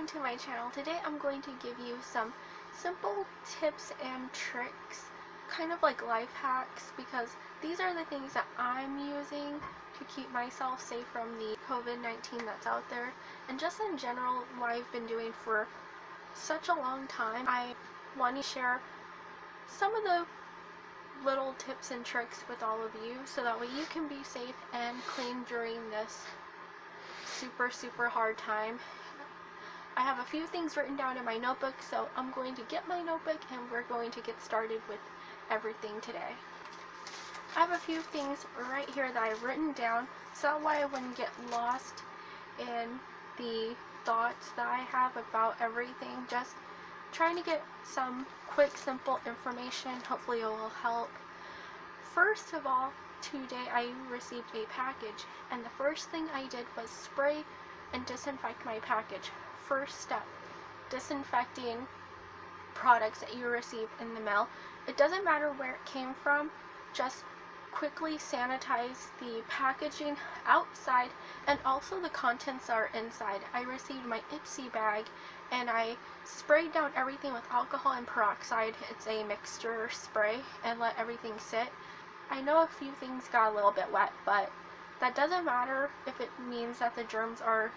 welcome to my channel. Today I'm going to give you some simple tips and tricks, kind of like life hacks, because these are the things that I'm using to keep myself safe from the COVID-19 that's out there, and just in general what I've been doing for such a long time. I want to share some of the little tips and tricks with all of you so that way you can be safe and clean during this super hard time. I have a few things written down in my notebook, so I'm going to get my notebook and we're going to get started with everything today. I have a few things right here that I've written down so that way I wouldn't get lost in the thoughts that I have about everything. Just trying to get some quick, simple information. Hopefully it will help. First of all, today I received a package, and the first thing I did was spray and disinfect my package. First step, disinfecting products that you receive in the mail. It doesn't matter where it came from, just quickly sanitize the packaging outside and also the contents are inside. I received my Ipsy bag and I sprayed down everything with alcohol and peroxide. It's a mixture spray, and let everything sit. I know a few things got a little bit wet, but that doesn't matter if it means that the germs are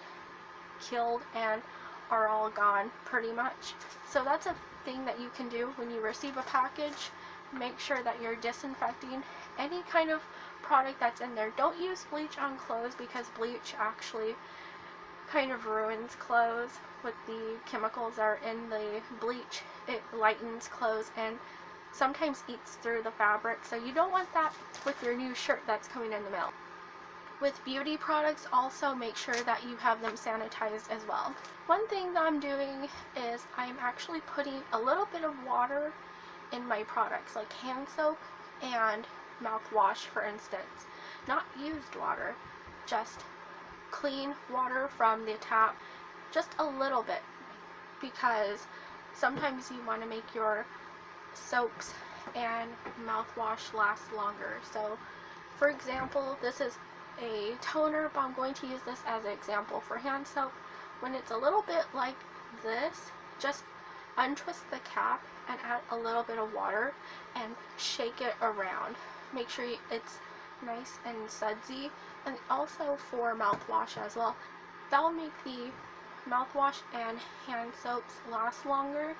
killed and are all gone pretty much. So that's a thing that you can do when you receive a package. Make sure that you're disinfecting any kind of product that's in there. Don't use bleach on clothes because bleach actually kind of ruins clothes with the chemicals that are in the bleach. It lightens clothes and sometimes eats through the fabric, so you don't want that with your new shirt that's coming in the mail. With beauty products, also make sure that you have them sanitized as well. One thing that I'm doing is I'm actually putting a little bit of water in my products, like hand soap and mouthwash, for instance. Not used water, just clean water from the tap, just a little bit, because sometimes you want to make your soaps and mouthwash last longer. So for example, this is a toner, but I'm going to use this as an example for hand soap. When it's a little bit like this, just untwist the cap and add a little bit of water and shake it around. Make sure it's nice and sudsy, and also for mouthwash as well. That will make the mouthwash and hand soaps last longer,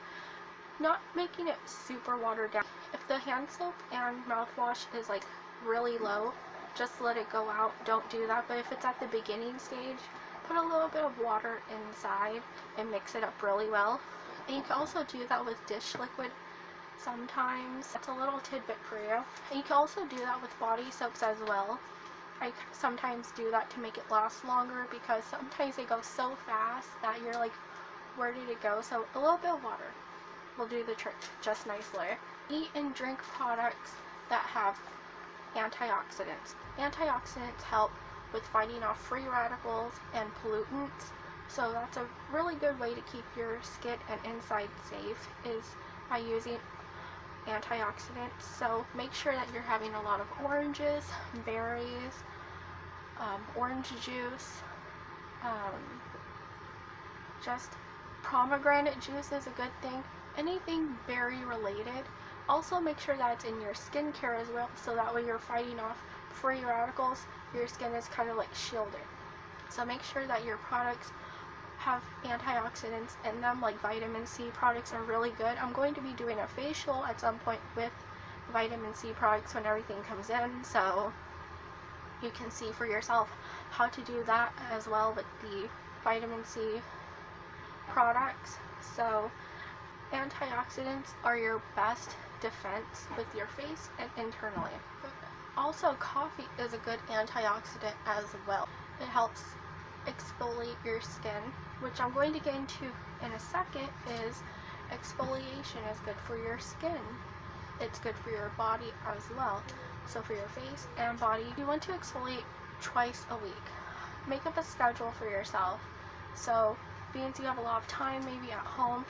not making it super watered down. If the hand soap and mouthwash is like really low, just let it go out. Don't do that. But if it's at the beginning stage, put a little bit of water inside and mix it up really well. And you can also do that with dish liquid sometimes. That's a little tidbit for you. And you can also do that with body soaps as well. I sometimes do that to make it last longer because sometimes they go so fast that you're like, where did it go? So a little bit of water will do the trick just nicely. Eat and drink products that have antioxidants. Antioxidants help with fighting off free radicals and pollutants, so that's a really good way to keep your skin and inside safe is by using antioxidants. So make sure that you're having a lot of oranges, berries, orange juice, just pomegranate juice is a good thing. Anything berry related. Also make sure that it's in your skincare as well, so that way you're fighting off free radicals. Your skin is kind of like shielded. So make sure that your products have antioxidants in them, like vitamin C products are really good. I'm going to be doing a facial at some point with vitamin C products when everything comes in, so you can see for yourself how to do that as well with the vitamin C products. So antioxidants are your best defense with your face and internally. Also, coffee is a good antioxidant as well. It helps exfoliate your skin, which I'm going to get into in a second. Is exfoliation is good for your skin. It's good for your body as well. So for your face and body, you want to exfoliate twice a week. Make up a schedule for yourself. So being you have a lot of time maybe at home,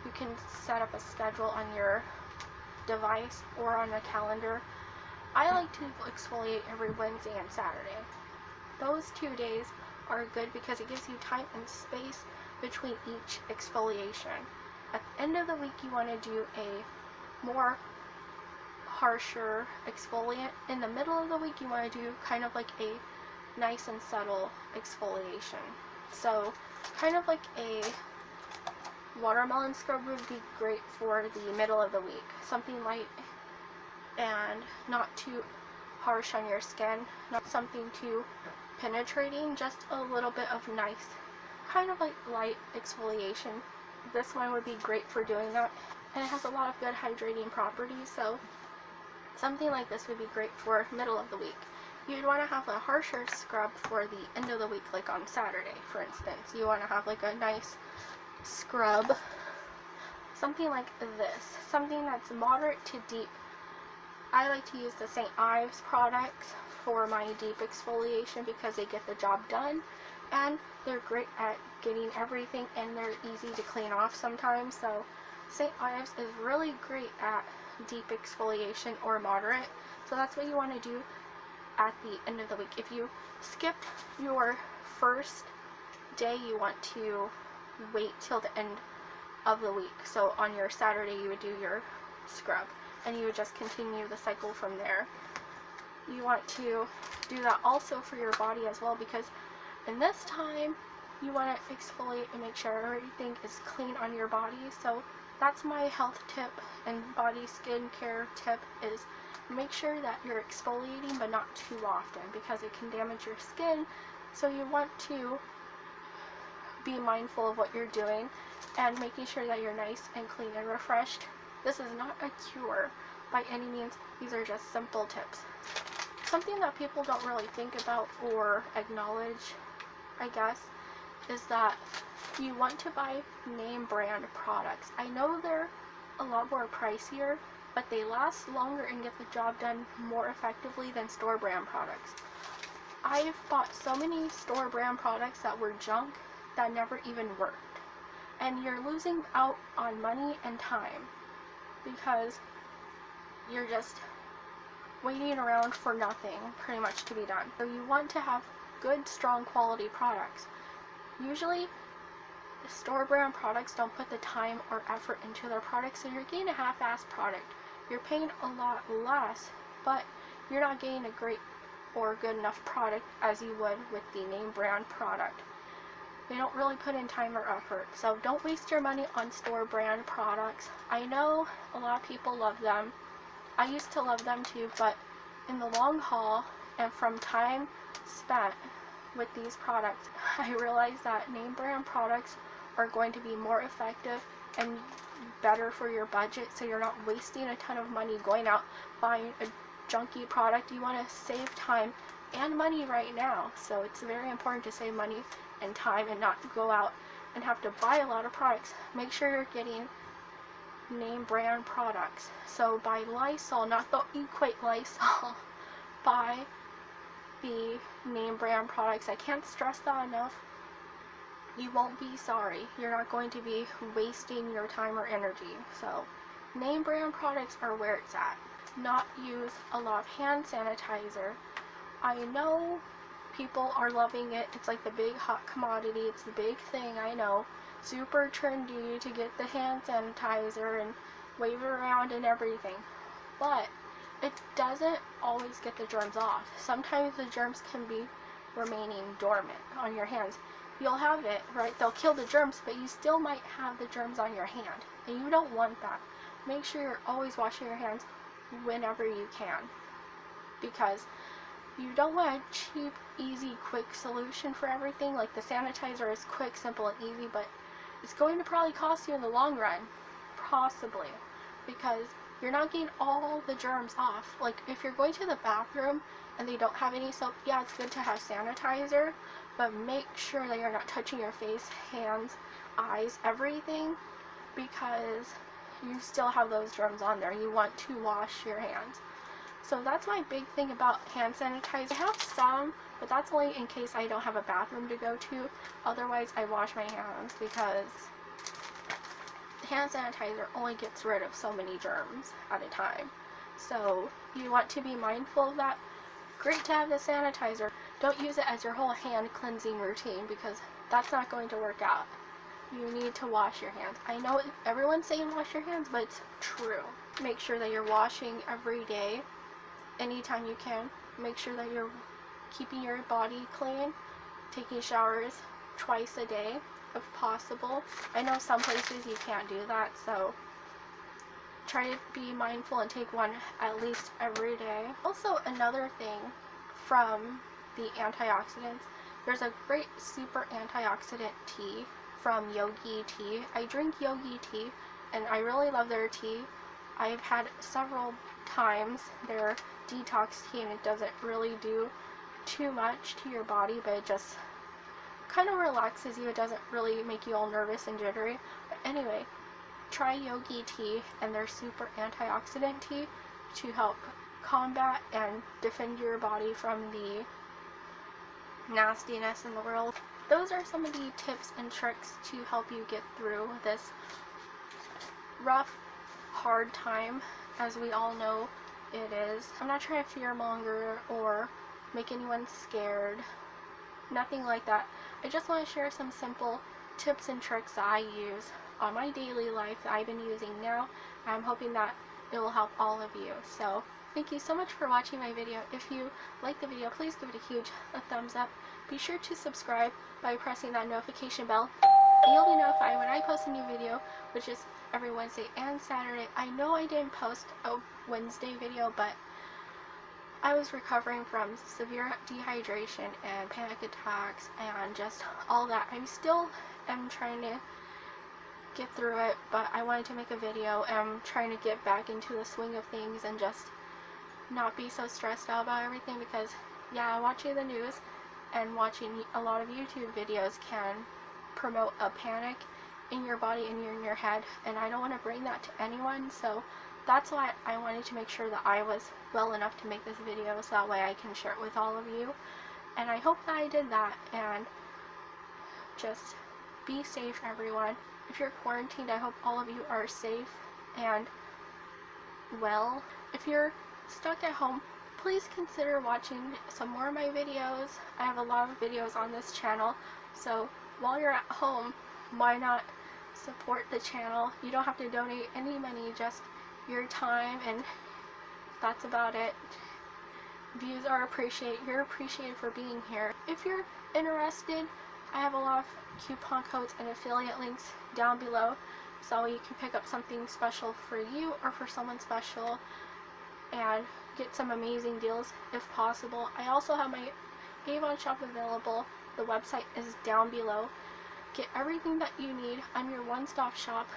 you can set up a schedule on your device or on a calendar. I like to exfoliate every Wednesday and Saturday. Those 2 days are good because it gives you time and space between each exfoliation. At the end of the week, you want to do a more harsher exfoliant. In the middle of the week, you want to do kind of like a nice and subtle exfoliation. So kind of like a watermelon scrub would be great for the middle of the week. Something light and not too harsh on your skin, not something too penetrating, just a little bit of nice, kind of like light exfoliation. This one would be great for doing that, and it has a lot of good hydrating properties, so something like this would be great for middle of the week. You'd want to have a harsher scrub for the end of the week, like on Saturday, for instance. You want to have like a nice scrub, something like this, something that's moderate to deep. I like to use the St.Ives products for my deep exfoliation because they get the job done, and they're great at getting everything, and they're easy to clean off sometimes. So St.Ives is really great at deep exfoliation or moderate, so that's what you want to do at the end of the week. If you skipped your first day, you want to wait till the end of the week. So on your Saturday, you would do your scrub, and you would just continue the cycle from there. You want to do that also for your body as well, because in this time you want to exfoliate and make sure everything is clean on your body. So that's my health tip and body skincare tip, is make sure that you're exfoliating but not too often, because it can damage your skin. So you want to be mindful of what you're doing and making sure that you're nice and clean and refreshed. This is not a cure by any means. These are just simple tips. Something that people don't really think about or acknowledge, I guess, is that you want to buy name brand products. I know they're a lot more pricier, but they last longer and get the job done more effectively than store brand products. I've bought so many store brand products that were junk that never even worked. And you're losing out on money and time because you're just waiting around for nothing pretty much to be done. So you want to have good, strong quality products. Usually store brand products don't put the time or effort into their products, so you're getting a half-assed product. You're paying a lot less, but you're not getting a great or good enough product as you would with the name brand product. They don't really put in time or effort, so don't waste your money on store brand products. I know a lot of people love them. I used to love them too, but in the long haul and from time spent with these products, I realized that name brand products are going to be more effective and better for your budget, so you're not wasting a ton of money going out buying a junky product. You want to save time and money right now, so it's very important to save money and time and not go out and have to buy a lot of products. Make sure you're getting name brand products. So buy Lysol, not the Equate Lysol. Buy the name brand products. I can't stress that enough. You won't be sorry. You're not going to be wasting your time or energy. So name brand products are where it's at. Not use a lot of hand sanitizer. I know people are loving it. It's like the big hot commodity. It's the big thing, I know. Super trendy to get the hand sanitizer and wave it around and everything. But it doesn't always get the germs off. Sometimes the germs can be remaining dormant on your hands. You'll have it, right? They'll kill the germs, but you still might have the germs on your hand. And you don't want that. Make sure you're always washing your hands whenever you can, because you don't want a cheap, easy, quick solution for everything. Like the sanitizer is quick, simple, and easy, but it's going to probably cost you in the long run, possibly, because you're not getting all the germs off. Like if you're going to the bathroom and they don't have any soap, yeah, it's good to have sanitizer, but make sure that you're not touching your face, hands, eyes, everything, because you still have those germs on there. You want to wash your hands. So that's my big thing about hand sanitizer. I have some, but that's only in case I don't have a bathroom to go to. Otherwise, I wash my hands, because hand sanitizer only gets rid of so many germs at a time. So you want to be mindful of that. Great to have the sanitizer. Don't use it as your whole hand cleansing routine, because that's not going to work out. you need to wash your hands. I know everyone's saying wash your hands, but it's true. Make sure that you're washing every day, anytime you can. Make sure that you're keeping your body clean, taking showers twice a day if possible. I know some places you can't do that, so try to be mindful and take one at least every day. Also, another thing from the antioxidants, there's a great super antioxidant tea from Yogi Tea. I drink Yogi Tea and I really love their tea. I've had several times their detox tea and it doesn't really do too much to your body, but it just kind of relaxes you. It doesn't really make you all nervous and jittery. But anyway, try Yogi Tea and their super antioxidant tea to help combat and defend your body from the nastiness in the world. Those are some of the tips and tricks to help you get through this rough, hard time, as we all know it is. I'm not trying to fearmonger or make anyone scared. Nothing like that. I just want to share some simple tips and tricks that I use on my daily life that I've been using now. I'm hoping that it will help all of you. So thank you so much for watching my video. If you like the video, please give it a huge thumbs up. Be sure to subscribe by pressing that notification bell, and you'll be notified when I post a new video, which is every Wednesday and Saturday. I know I didn't post a Wednesday video, but I was recovering from severe dehydration and panic attacks and just all that. I still am trying to get through it, but I wanted to make a video. I'm trying to get back into the swing of things and just not be so stressed out about everything, because yeah, watching the news and watching a lot of YouTube videos can promote a panic in your body and in your head, and I don't want to bring that to anyone. So that's why I wanted to make sure that I was well enough to make this video, so that way I can share it with all of you. And I hope that I did that. And just be safe, everyone. If you're quarantined, I hope all of you are safe and well. If you're stuck at home, please consider watching some more of my videos. I have a lot of videos on this channel, so while you're at home, why not support the channel? You don't have to donate any money, just your time, and that's about it. Views are appreciated. You're appreciated for being here. If you're interested, I have a lot of coupon codes and affiliate links down below, so you can pick up something special for you or for someone special and get some amazing deals if possible. I also have my Avon shop available. The website is down below. Get everything that you need. I'm your one-stop shop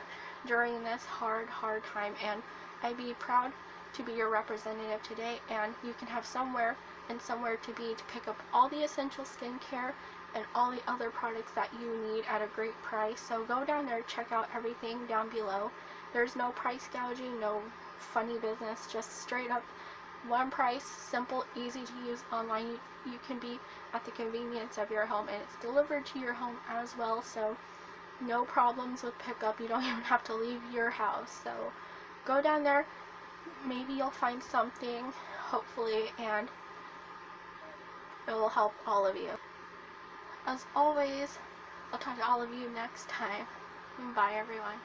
during this hard time, and I'd be proud to be your representative today. And you can have somewhere to be to pick up all the essential skincare and all the other products that you need at a great price. So go down there, check out everything down below. There's no price gouging, no funny business, just straight up one price, simple, easy to use online. You can be at the convenience of your home, and it's delivered to your home as well, so no problems with pickup. You don't even have to leave your house. So go down there, maybe you'll find something, hopefully, and it will help all of you. As always, I'll talk to all of you next time. Bye, everyone.